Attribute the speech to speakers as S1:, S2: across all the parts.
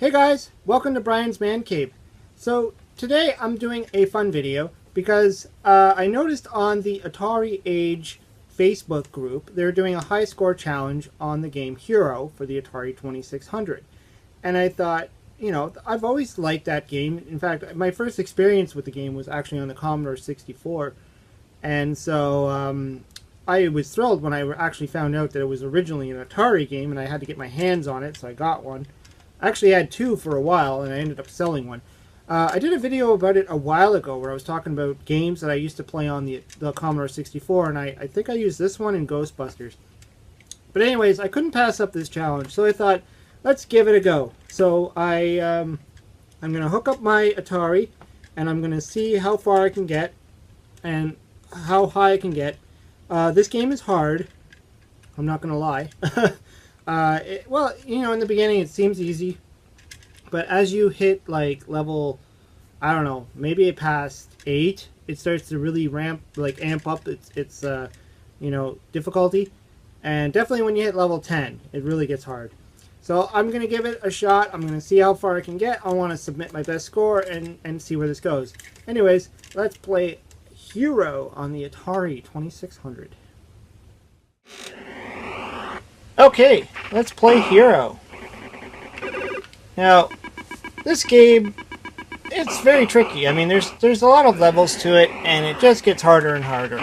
S1: Hey guys, welcome to Brian's Man Cave. So today I'm doing a fun video because I noticed on the Atari Age Facebook group they're doing a high score challenge on the game H.E.R.O for the Atari 2600. And I thought, you know, I've always liked that game. In fact, my first experience with the game was actually on the Commodore 64. And so I was thrilled when I actually found out that it was originally an Atari game and I had to get my hands on it, so I got one. I actually had two for a while, and I ended up selling one. I did a video about it a while ago where I was talking about games that I used to play on the Commodore 64, and I think I used this one in Ghostbusters. But anyways, I couldn't pass up this challenge, so I thought, let's give it a go. So I'm going to hook up my Atari, and I'm going to see how far I can get, and how high I can get. This game is hard. I'm not going to lie. Well, you know, in the beginning it seems easy, but as you hit like level, I don't know, maybe past 8, it starts to really amp up its you know, difficulty, and definitely when you hit level 10, it really gets hard. So I'm gonna give it a shot. I'm gonna see how far I can get. I want to submit my best score and see where this goes. Anyways, let's play H.E.R.O on the Atari 2600. Okay, let's play H.E.R.O. Now, this game, it's very tricky. I mean, there's a lot of levels to it, and it just gets harder and harder.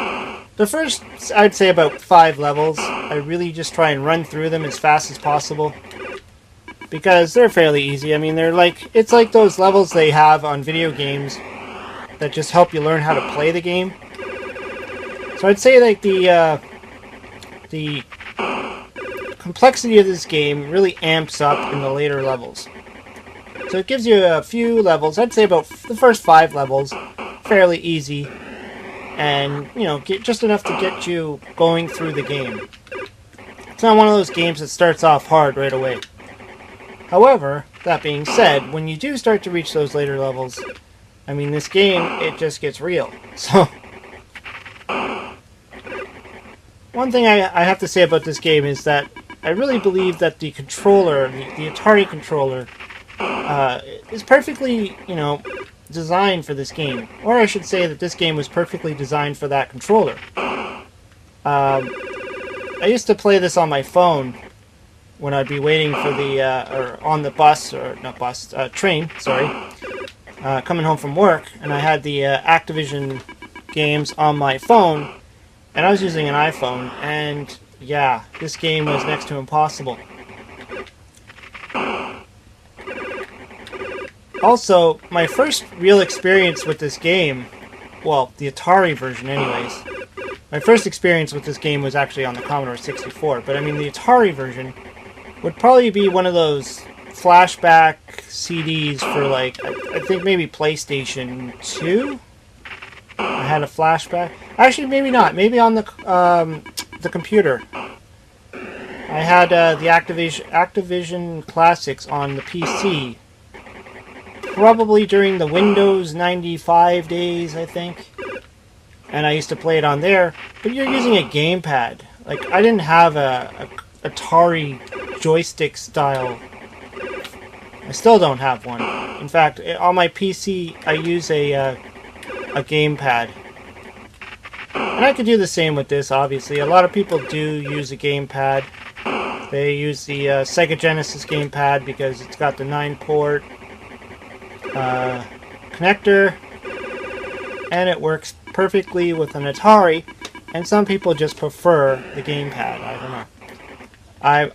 S1: The first, I'd say about 5 levels, I really just try and run through them as fast as possible, because they're fairly easy. I mean, it's like those levels they have on video games that just help you learn how to play the game. So I'd say like the complexity of this game really amps up in the later levels. So it gives you a few levels. I'd say about the first 5 levels, fairly easy, and you know, just enough to get you going through the game. It's not one of those games that starts off hard right away. However, that being said, when you do start to reach those later levels, I mean, this game, it just gets real. So one thing I have to say about this game is that I really believe that the controller, the Atari controller, is perfectly, you know, designed for this game. Or I should say that this game was perfectly designed for that controller. I used to play this on my phone when I'd be waiting for the, or on the bus, or not bus, train, sorry, coming home from work, and I had the Activision games on my phone, and I was using an iPhone, and yeah, this game was next to impossible. Also, my first real experience with this game, well, the Atari version anyways, my first experience with this game was actually on the Commodore 64, but I mean the Atari version would probably be one of those flashback CDs for like, I think maybe PlayStation 2? I had a flashback. Actually, maybe not. Maybe on the computer. I had the Activision Classics on the PC. Probably during the Windows 95 days, I think. And I used to play it on there. But you're using a gamepad. Like, I didn't have a Atari joystick style. I still don't have one. In fact, on my PC, I use a gamepad. And I could do the same with this, obviously. A lot of people do use a gamepad. They use the Sega Genesis gamepad because it's got the 9-port connector, and it works perfectly with an Atari, and some people just prefer the gamepad. I don't know.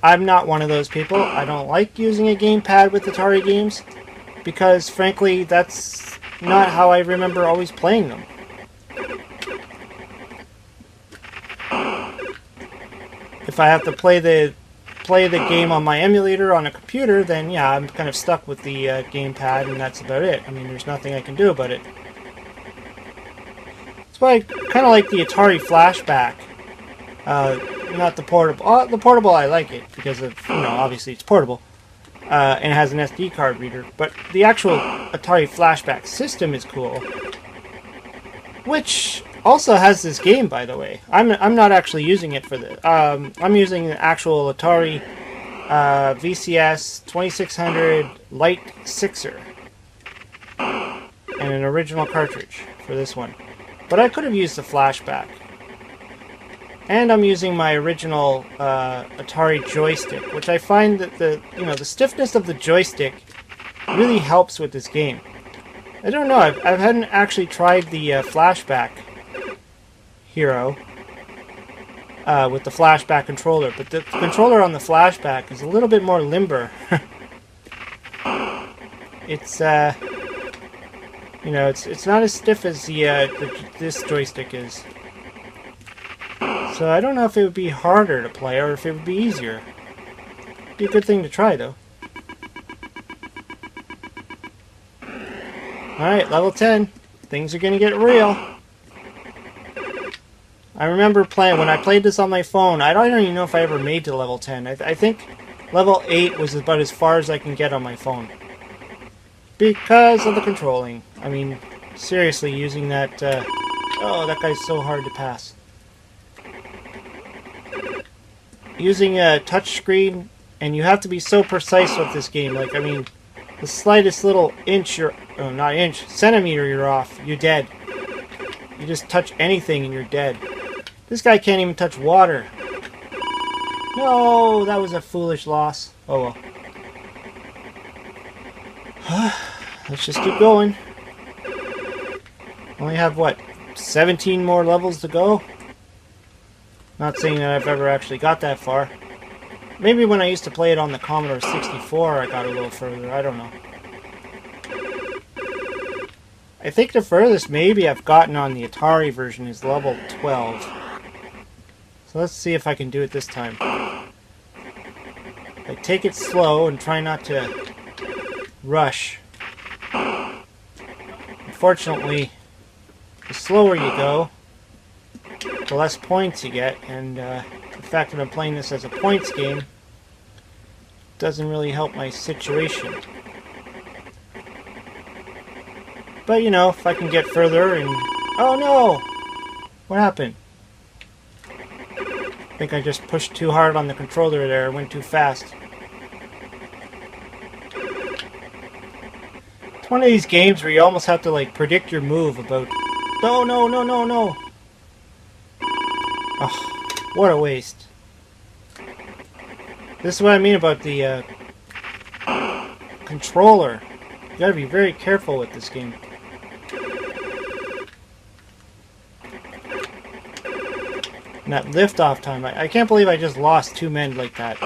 S1: I'm not one of those people. I don't like using a gamepad with Atari games because, frankly, that's not how I remember always playing them. If I have to play the game on my emulator on a computer, then yeah, I'm kind of stuck with the gamepad, and that's about it. I mean, there's nothing I can do about it. That's why I kind of like the Atari Flashback. Not the portable. The portable, I like it because of, you know, obviously it's portable, and it has an SD card reader. But the actual Atari Flashback system is cool, which also has this game, by the way. I'm not actually using it for the. I'm using the actual Atari VCS 2600 Light 6er. And an original cartridge for this one. But I could have used the flashback. And I'm using my original Atari joystick, which I find that the stiffness of the joystick really helps with this game. I don't know, I hadn't actually tried the flashback H.E.R.O. With the flashback controller, but the controller on the flashback is a little bit more limber. It's it's not as stiff as this joystick is. So I don't know if it would be harder to play or if it would be easier. Be a good thing to try, though. Alright, level 10. Things are gonna get real. I remember playing, when I played this on my phone, I don't even know if I ever made to level 10. I think level 8 was about as far as I can get on my phone. Because of the controlling. I mean, seriously, using that... oh, that guy's so hard to pass. Using a touchscreen, and you have to be so precise with this game. Like, I mean, the slightest little inch, not inch, centimeter you're off, you're dead. You just touch anything and you're dead. This guy can't even touch water. No, that was a foolish loss. Oh well. Let's just keep going. Only have, what, 17 more levels to go? Not saying that I've ever actually got that far. Maybe when I used to play it on the Commodore 64, I got a little further. I don't know. I think the furthest maybe I've gotten on the Atari version is level 12. So let's see if I can do it this time. I take it slow and try not to rush. Unfortunately, the slower you go, the less points you get, and the fact that I'm playing this as a points game doesn't really help my situation. But, you know, if I can get further and... Oh no! What happened? I think I just pushed too hard on the controller there, went too fast. It's one of these games where you almost have to, like, predict your move about... No, no, no, no, no! Oh, what a waste. This is what I mean about the controller. You gotta be very careful with this game. And that lift-off time, I can't believe I just lost 2 men like that.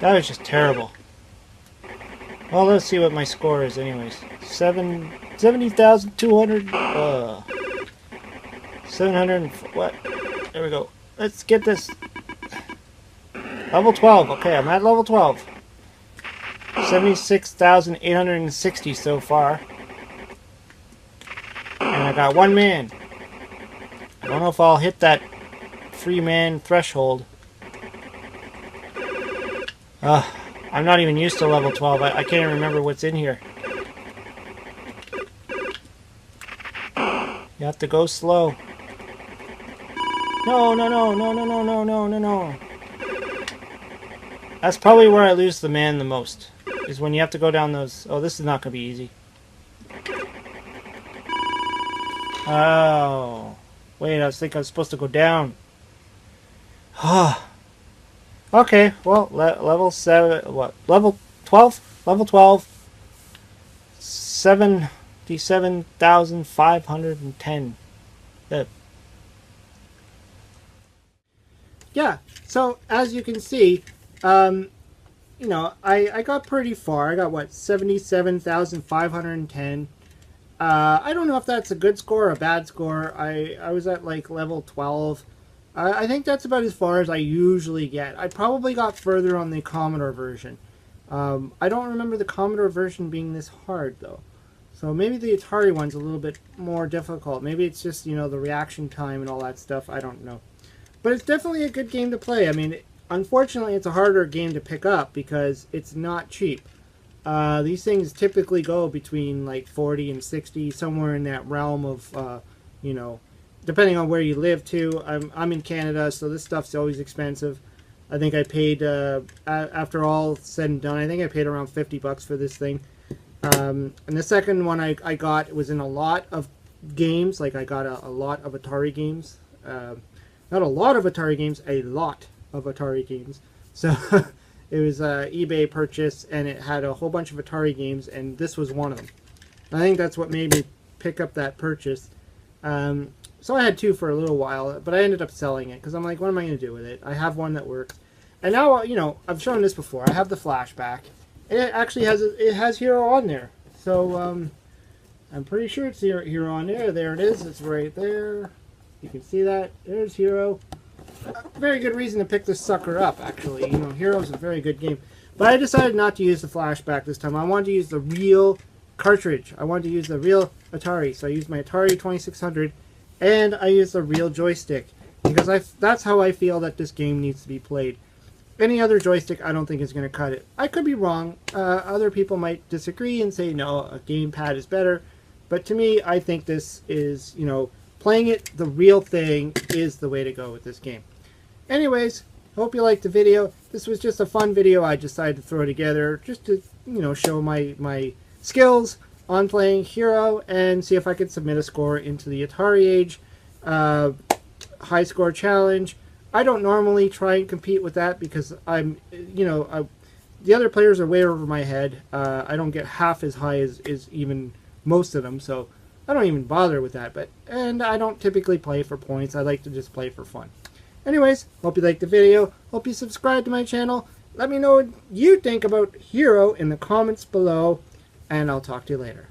S1: That was just terrible. Well, let's see what my score is anyways. 70,200... 700... What? There we go. Let's get this. Level 12. Okay, I'm at level 12. 76,860 so far. And I got 1 man. I don't know if I'll hit that 3-man threshold. I'm not even used to level 12. I can't even remember what's in here. You have to go slow. No, no, no, no, no, no, no, no, no, no. That's probably where I lose the man the most. Is when you have to go down those... Oh, this is not going to be easy. Oh. Wait, I think I was supposed to go down. Okay, well, level 7... What? Level 12? Level 12. 77,510. Yeah, so as you can see, you know, I got pretty far. I got, what, 77,510. I don't know if that's a good score or a bad score. I was at, like, level 12. I think that's about as far as I usually get. I probably got further on the Commodore version. I don't remember the Commodore version being this hard, though. So maybe the Atari one's a little bit more difficult. Maybe it's just, you know, the reaction time and all that stuff. I don't know. But it's definitely a good game to play. I mean, unfortunately, it's a harder game to pick up because it's not cheap. These things typically go between like 40 and 60, somewhere in that realm of, you know, depending on where you live too. I'm in Canada, so this stuff's always expensive. I think I paid, after all said and done, I think I paid around $50 for this thing. And the second one I got was in a lot of games. Like, I got a lot of Atari games. Not a lot of Atari games, a lot of Atari games. So it was an eBay purchase, and it had a whole bunch of Atari games, and this was one of them. I think that's what made me pick up that purchase. So I had two for a little while, but I ended up selling it because I'm like, what am I going to do with it? I have one that works. And now, you know, I've shown this before. I have the flashback. And it actually has H.E.R.O on there. So I'm pretty sure it's H.E.R.O on there. There it is. It's right there. You can see that. There's H.E.R.O. Very good reason to pick this sucker up, actually. You know, H.E.R.O is a very good game. But I decided not to use the flashback this time. I wanted to use the real cartridge. I wanted to use the real Atari. So I used my Atari 2600, and I used the real joystick. Because that's how I feel that this game needs to be played. Any other joystick, I don't think is going to cut it. I could be wrong. Other people might disagree and say, no, a gamepad is better. But to me, I think this is, you know, playing it the real thing is the way to go with this game. Anyways, hope you liked the video. This was just a fun video I decided to throw together just to, you know, show my skills on playing H.E.R.O and see if I could submit a score into the Atari Age high score challenge. I don't normally try and compete with that because I'm, you know, the other players are way over my head. I don't get half as high as even most of them, so I don't even bother with that. And I don't typically play for points. I like to just play for fun. Anyways, hope you liked the video. Hope you subscribe to my channel. Let me know what you think about H.E.R.O in the comments below, and I'll talk to you later.